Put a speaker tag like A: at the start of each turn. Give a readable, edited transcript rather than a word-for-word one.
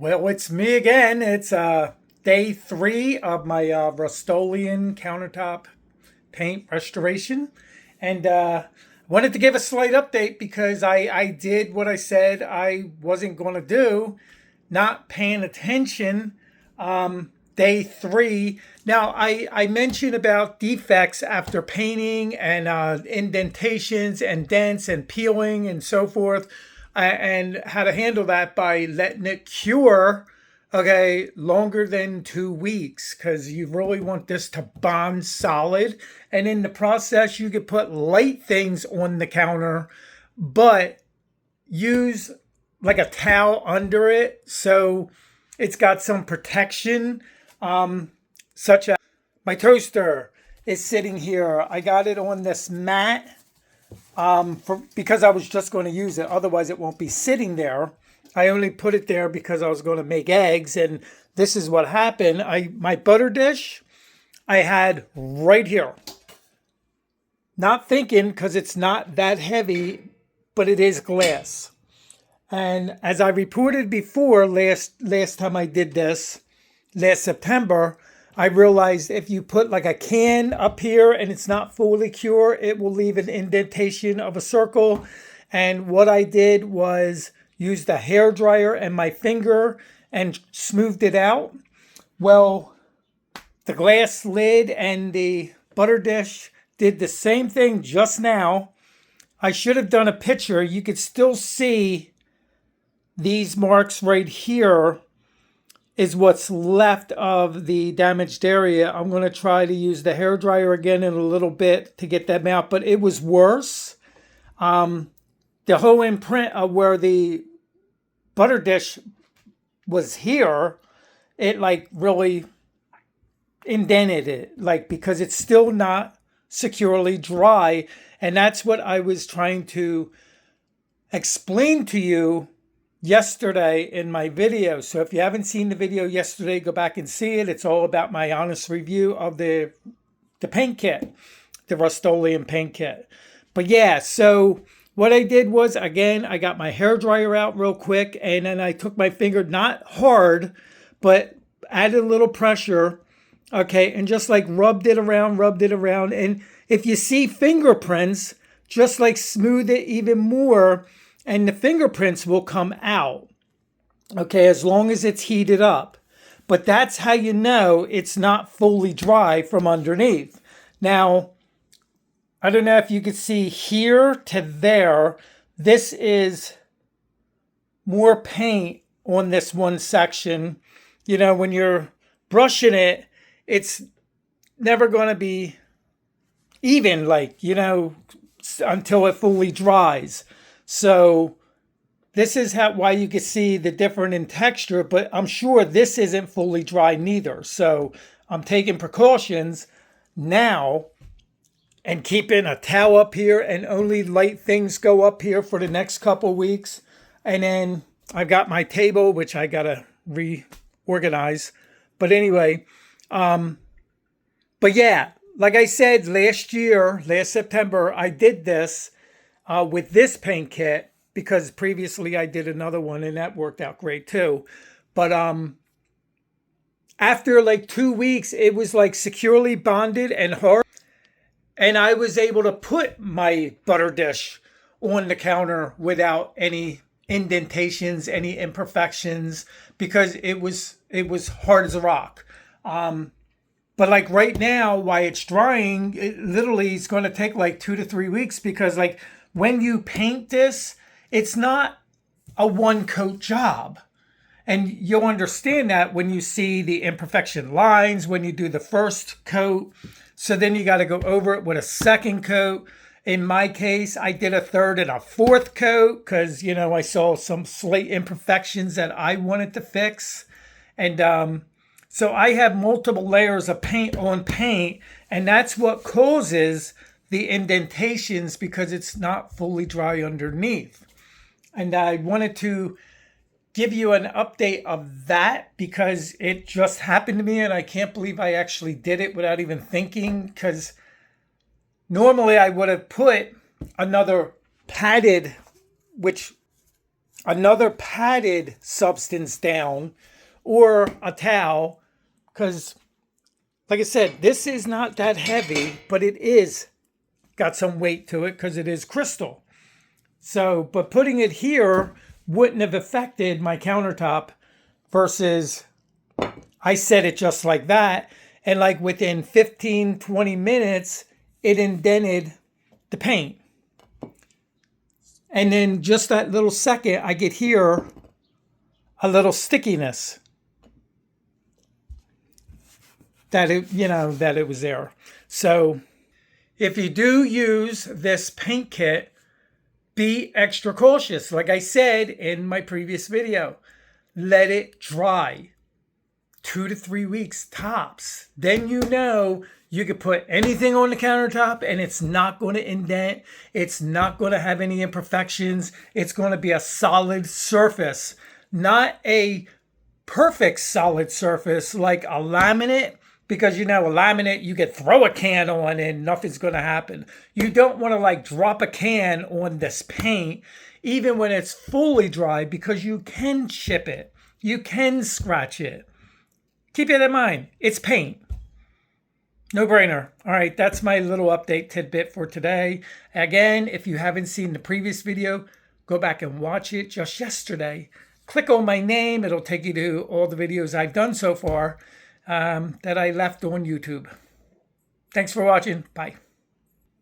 A: Well, it's me again. It's day 3 of my Rust-Oleum countertop paint restoration. And wanted to give a slight update because I did what I said I wasn't going to do, not paying attention. Day 3. Now, I mentioned about defects after painting and indentations and dents and peeling and so forth, and how to handle that by letting it cure, okay, longer than 2 weeks, because you really want this to bond solid. And in the process, you could put light things on the counter, but use like a towel under it so it's got some protection, such as my toaster is sitting here. I got it on this mat because I was just going to use it. Otherwise, it won't be sitting there. I only put it there because I was going to make eggs, and this is what happened. My butter dish I had right here. Not thinking, because it's not that heavy, but it is glass. And as I reported before, last time I did this, last September, I realized if you put like a can up here and it's not fully cured, it will leave an indentation of a circle. And what I did was use the hair dryer and my finger and smoothed it out. Well, the glass lid and the butter dish did the same thing just now. I should have done a picture. You could still see these marks right here is what's left of the damaged area. I'm going to try to use the hair dryer again in a little bit to get them out, but it was worse. The whole imprint of where the butter dish was here, it like really indented it, like, because it's still not securely dry. And that's what I was trying to explain to you yesterday in my video. So if you haven't seen the video yesterday, go back and see it. It's all about my honest review of the paint kit, the Rust-Oleum paint kit. But yeah, so what I did was, again, I got my hair dryer out real quick, and then I took my finger, not hard, but added a little pressure, okay, and just like rubbed it around. And if you see fingerprints, just like smooth it even more, and the fingerprints will come out, okay, as long as it's heated up. But that's how you know it's not fully dry from underneath. Now, I don't know if you could see here to there, this is more paint on this one section. You know, when you're brushing it, it's never going to be even, like, you know, until it fully dries. So this is why you can see the difference in texture, but I'm sure this isn't fully dry neither. So I'm taking precautions now and keeping a towel up here, and only light things go up here for the next couple weeks. And then I've got my table, which I got to reorganize. But anyway, but yeah, like I said, last September, I did this with this paint kit, because previously I did another one and that worked out great too. But after like 2 weeks, it was like securely bonded and hard. And I was able to put my butter dish on the counter without any indentations, any imperfections, because it was hard as a rock. But like right now, while it's drying, it literally is going to take like 2 to 3 weeks, because like when you paint this, it's not a one coat job. And you'll understand that when you see the imperfection lines, when you do the first coat. So then you got to go over it with a second coat. In my case, I did a third and a fourth coat because, you know, I saw some slight imperfections that I wanted to fix. And so I have multiple layers of paint on paint, and that's what causes the indentations, because it's not fully dry underneath. And I wanted to give you an update of that because it just happened to me, and I can't believe I actually did it without even thinking, because normally I would have put another padded, which another padded substance down or a towel, because like I said, this is not that heavy, but it is got some weight to it because it is crystal. So, but putting it here wouldn't have affected my countertop versus I set it just like that. And like within 15, 20 minutes, it indented the paint. And then just that little second, I get here a little stickiness that it was there. So if you do use this paint kit, be extra cautious. Like I said in my previous video, let it dry 2 to 3 weeks tops. Then you could put anything on the countertop and it's not going to indent. It's not going to have any imperfections. It's going to be a solid surface, not a perfect solid surface like a laminate. Because a laminate, you could throw a can on and nothing's going to happen. You don't want to like drop a can on this paint, even when it's fully dry, because you can chip it. You can scratch it. Keep it in mind. It's paint. No brainer. All right, that's my little update tidbit for today. Again, if you haven't seen the previous video, go back and watch it just yesterday. Click on my name. It'll take you to all the videos I've done so far. That I left on YouTube. Thanks for watching. Bye.